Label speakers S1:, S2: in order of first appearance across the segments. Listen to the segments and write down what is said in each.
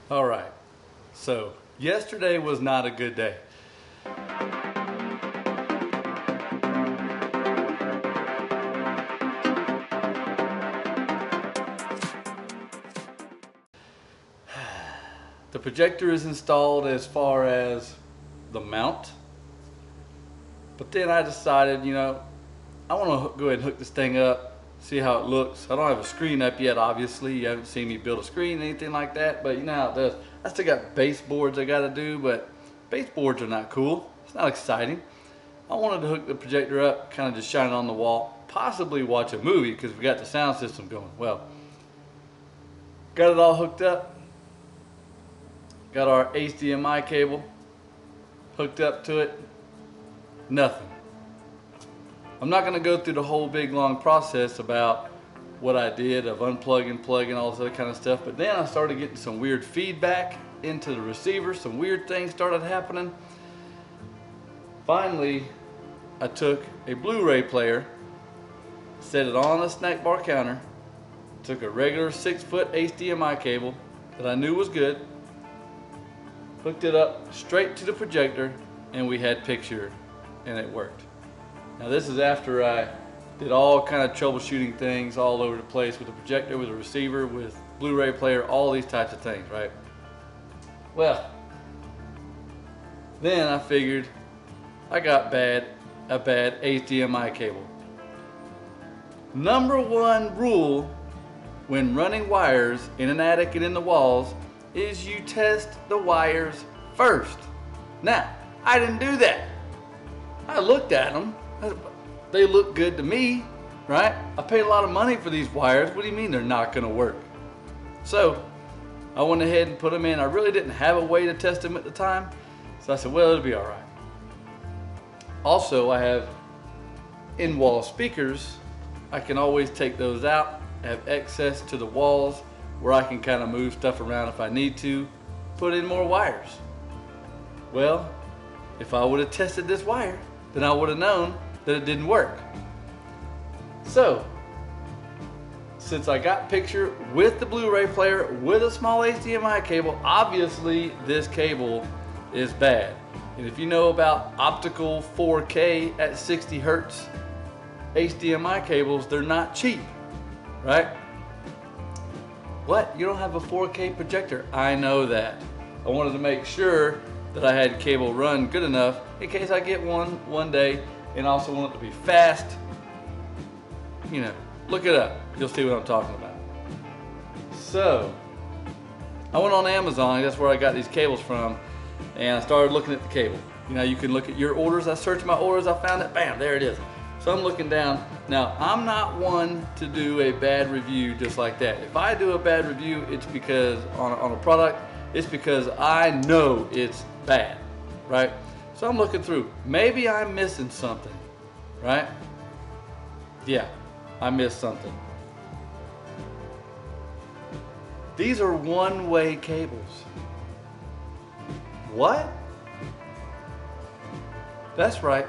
S1: All right, so yesterday was not a good day. The projector is installed as far as the mount, but then I decided, I want to go ahead and hook this thing up, see how it looks. I don't have a screen up yet, obviously. You haven't seen me build a screen or anything like that, but you know how it does. I still got baseboards I got to do, but baseboards are not cool. It's not exciting. I wanted to hook the projector up, kind of just shine it on the wall, possibly watch a movie because we got the sound system going. Well, got it all hooked up. Got our HDMI cable hooked up to it. Nothing. I'm not going to go through the whole big long process about what I did of unplugging, plugging, all this other kind of stuff, but then I started getting some weird feedback into the receiver. Some weird things started happening. Finally, I took a Blu-ray player, set it on the snack bar counter, took a regular 6-foot HDMI cable that I knew was good, hooked it up straight to the projector, and we had picture, and it worked. Now this is after I did all kind of troubleshooting things all over the place with the projector, with the receiver, with Blu-ray player, all these types of things, right? Well, then I figured I got a bad HDMI cable. Number one rule when running wires in an attic and in the walls is you test the wires first. Now, I didn't do that. I looked at them. They look good to me, right? I paid a lot of money for these wires. What do you mean they're not going to work? So I went ahead and put them in. I really didn't have a way to test them at the time, so I said, well, it'll be all right. Also, I have in-wall speakers. I can always take those out, have access to the walls where I can kind of move stuff around if I need to, put in more wires. Well, if I would have tested this wire, then I would have known that it didn't work. So, since I got picture with the Blu-ray player with a small HDMI cable, obviously this cable is bad. And if you know about optical 4K at 60 Hertz HDMI cables, they're not cheap, right? What? You don't have a 4K projector? I know that. I wanted to make sure that I had cable run good enough in case I get one day, and also want it to be fast. Look it up. You'll see what I'm talking about. So, I went on Amazon. That's where I got these cables from, and I started looking at the cable. You can look at your orders. I searched my orders. I found it. Bam, there it is. So I'm looking down. Now, I'm not one to do a bad review just like that. If I do a bad review, it's because on a product, it's because I know it's bad, right? So I'm looking through. Maybe I'm missing something, right? Yeah, I missed something. These are one-way cables. What? That's right.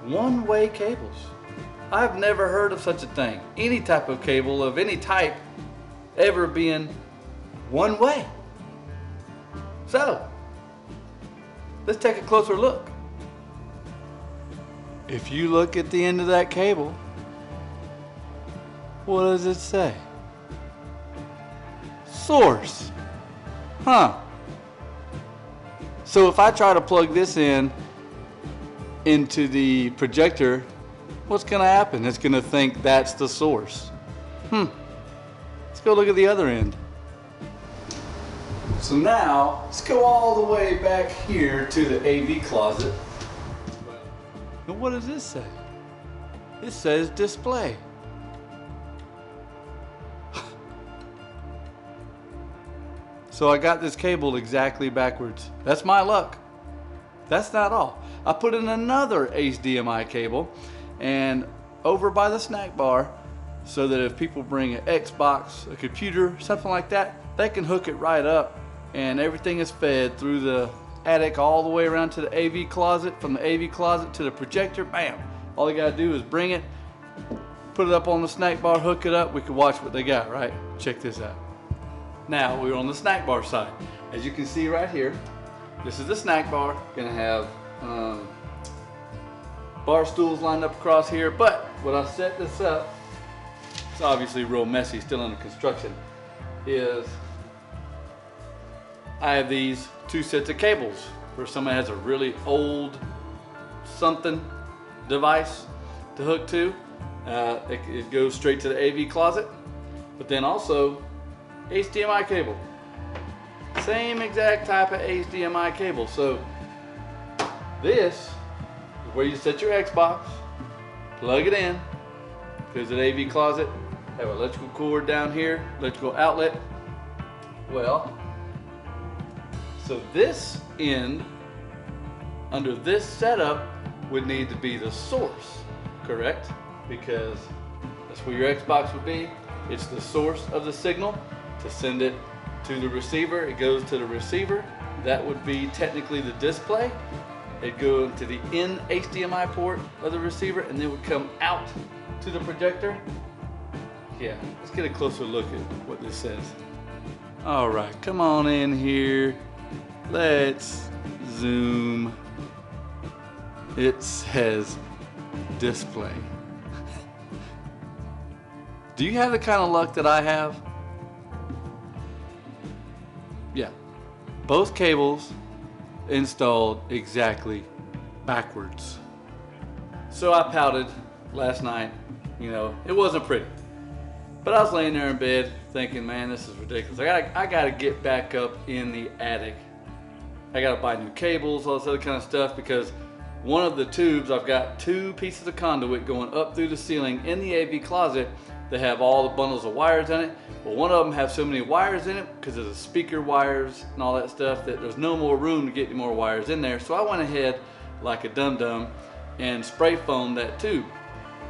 S1: One-way cables. I've never heard of such a thing. Any type of cable of any type ever being one way. So, let's take a closer look. If you look at the end of that cable, what does it say? Source. Huh. So if I try to plug this into the projector, what's going to happen? It's going to think that's the source. Let's go look at the other end. So now, let's go all the way back here to the AV closet. And what does this say? It says display. So I got this cable exactly backwards. That's my luck. That's not all. I put in another HDMI cable and over by the snack bar so that if people bring an Xbox, a computer, something like that, they can hook it right up and everything is fed through the attic all the way around to the AV closet, from the AV closet to the projector, bam. All they gotta do is bring it, put it up on the snack bar, hook it up, we can watch what they got, right? Check this out. Now we're on the snack bar side. As you can see right here, this is the snack bar. Gonna have bar stools lined up across here, but when I set this up, it's obviously real messy, still under construction, is I have these two sets of cables where somebody has a really old something device to hook to. It goes straight to the AV closet, but then also HDMI cable. Same exact type of HDMI cable. So this is where you set your Xbox, plug it in, goes to the AV closet, have an electrical cord down here, electrical outlet. Well, so this end, under this setup, would need to be the source, correct? Because that's where your Xbox would be. It's the source of the signal. To send it to the receiver, it goes to the receiver. That would be technically the display. It'd go into the in HDMI port of the receiver, and then would come out to the projector. Yeah, let's get a closer look at what this says. All right, come on in here. Let's zoom. It says display. Do you have the kind of luck that I have? Yeah, both cables installed exactly backwards. So I pouted last night. You know, it wasn't pretty. But I was laying there in bed thinking, man, this is ridiculous. I gotta get back up in the attic. I gotta buy new cables, all this other kind of stuff, because one of the tubes, I've got two pieces of conduit going up through the ceiling in the AV closet that have all the bundles of wires in it. Well, one of them has so many wires in it because of the speaker wires and all that stuff that there's no more room to get any more wires in there. So I went ahead like a dum-dum and spray foamed that tube.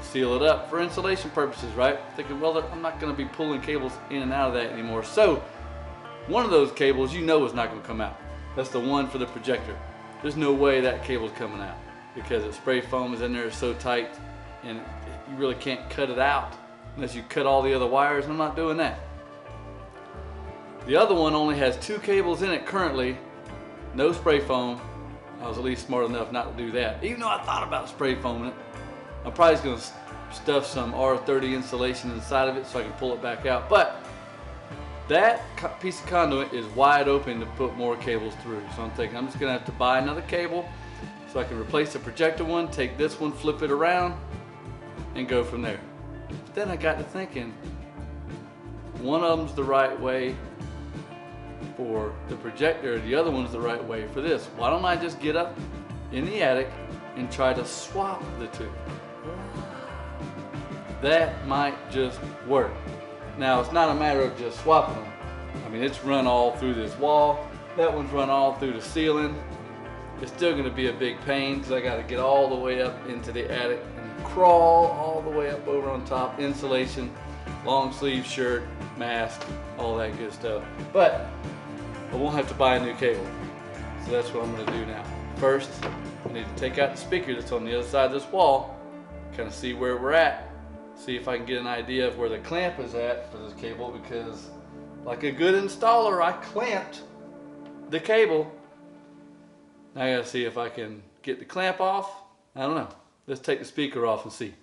S1: Seal it up for insulation purposes, right? Thinking, well, I'm not gonna be pulling cables in and out of that anymore. So one of those cables you know is not gonna come out. That's the one for the projector. There's no way that cable's coming out because the spray foam is in there so tight and you really can't cut it out unless you cut all the other wires, and I'm not doing that. The other one only has two cables in it currently, no spray foam. I was at least smart enough not to do that. Even though I thought about spray foaming it, I'm probably just gonna stuff some R30 insulation inside of it so I can pull it back out. But that piece of conduit is wide open to put more cables through. So I'm thinking I'm just gonna have to buy another cable so I can replace the projector one, take this one, flip it around, and go from there. But then I got to thinking, one of them's the right way for the projector, the other one's the right way for this. Why don't I just get up in the attic and try to swap the two? That might just work. Now, it's not a matter of just swapping them. I mean, it's run all through this wall. That one's run all through the ceiling. It's still gonna be a big pain because I gotta get all the way up into the attic and crawl all the way up over on top. Insulation, long sleeve shirt, mask, all that good stuff. But I won't have to buy a new cable. So that's what I'm gonna do now. First, I need to take out the speaker that's on the other side of this wall, kind of see where we're at, see if I can get an idea of where the clamp is at for this cable, because like a good installer, I clamped the cable. Now I gotta see if I can get the clamp off. I don't know. Let's take the speaker off and see.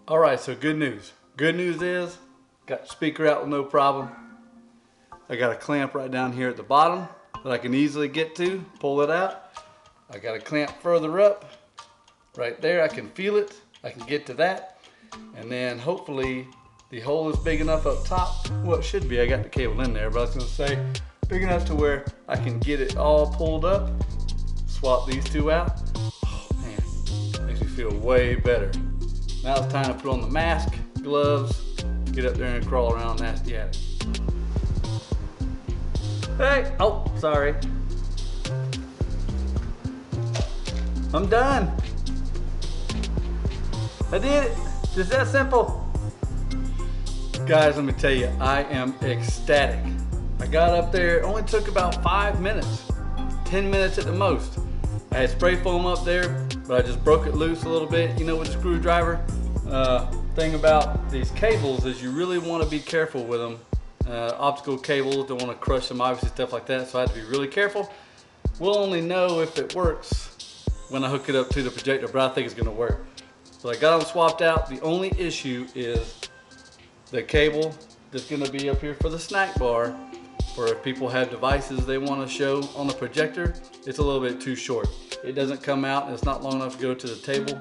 S1: All right, so good news. Good news is, got the speaker out with no problem. I got a clamp right down here at the bottom. that I can easily get to, pull it out. I got a clamp further up, right there, I can feel it, I can get to that. And then hopefully the hole is big enough up top. Well, it should be, I got the cable in there, but I was gonna say, big enough to where I can get it all pulled up, swap these two out. Oh man, makes me feel way better. Now it's time to put on the mask, gloves, get up there and crawl around nasty attic. Hey, oh, sorry. I'm done. I did it, just that simple. Guys, let me tell you, I am ecstatic. I got up there, it only took about 5 minutes, 10 minutes at the most. I had spray foam up there, but I just broke it loose a little bit, you know, with a screwdriver. Thing about these cables is you really want to be careful with them. Optical cables, don't want to crush them, obviously, stuff like that, so I have to be really careful. We'll only know if it works when I hook it up to the projector, but I think it's going to work. So I got them swapped out. The only issue is the cable that's going to be up here for the snack bar, or if people have devices they want to show on the projector, it's a little bit too short. It doesn't come out and it's not long enough to go to the table.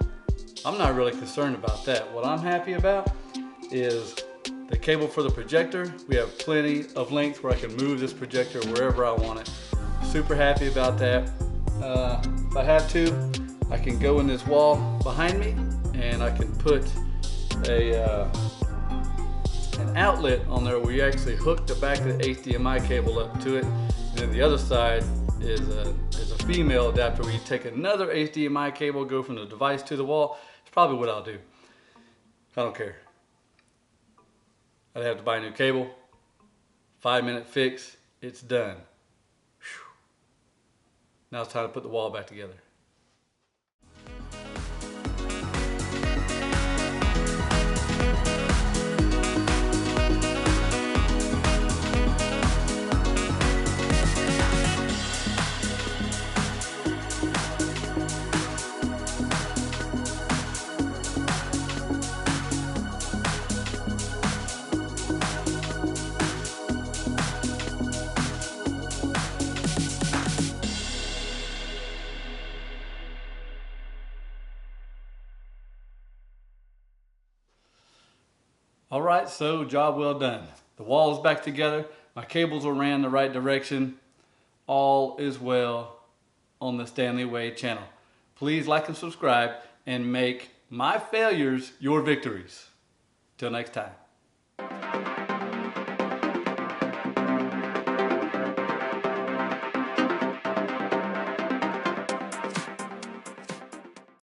S1: I'm not really concerned about that. What I'm happy about is the cable for the projector. We have plenty of length where I can move this projector wherever I want it. Super happy about that. If I have to, I can go in this wall behind me and I can put an outlet on there where you actually hook the back of the HDMI cable up to it. And then the other side is a female adapter where you take another HDMI cable, go from the device to the wall. It's probably what I'll do. I don't care. I'd have to buy a new cable. 5-minute fix, it's done. Whew. Now it's time to put the wall back together. All right, so job well done. The wall is back together. My cables are ran the right direction. All is well on the Stanley Way channel. Please like and subscribe and make my failures your victories. Till next time.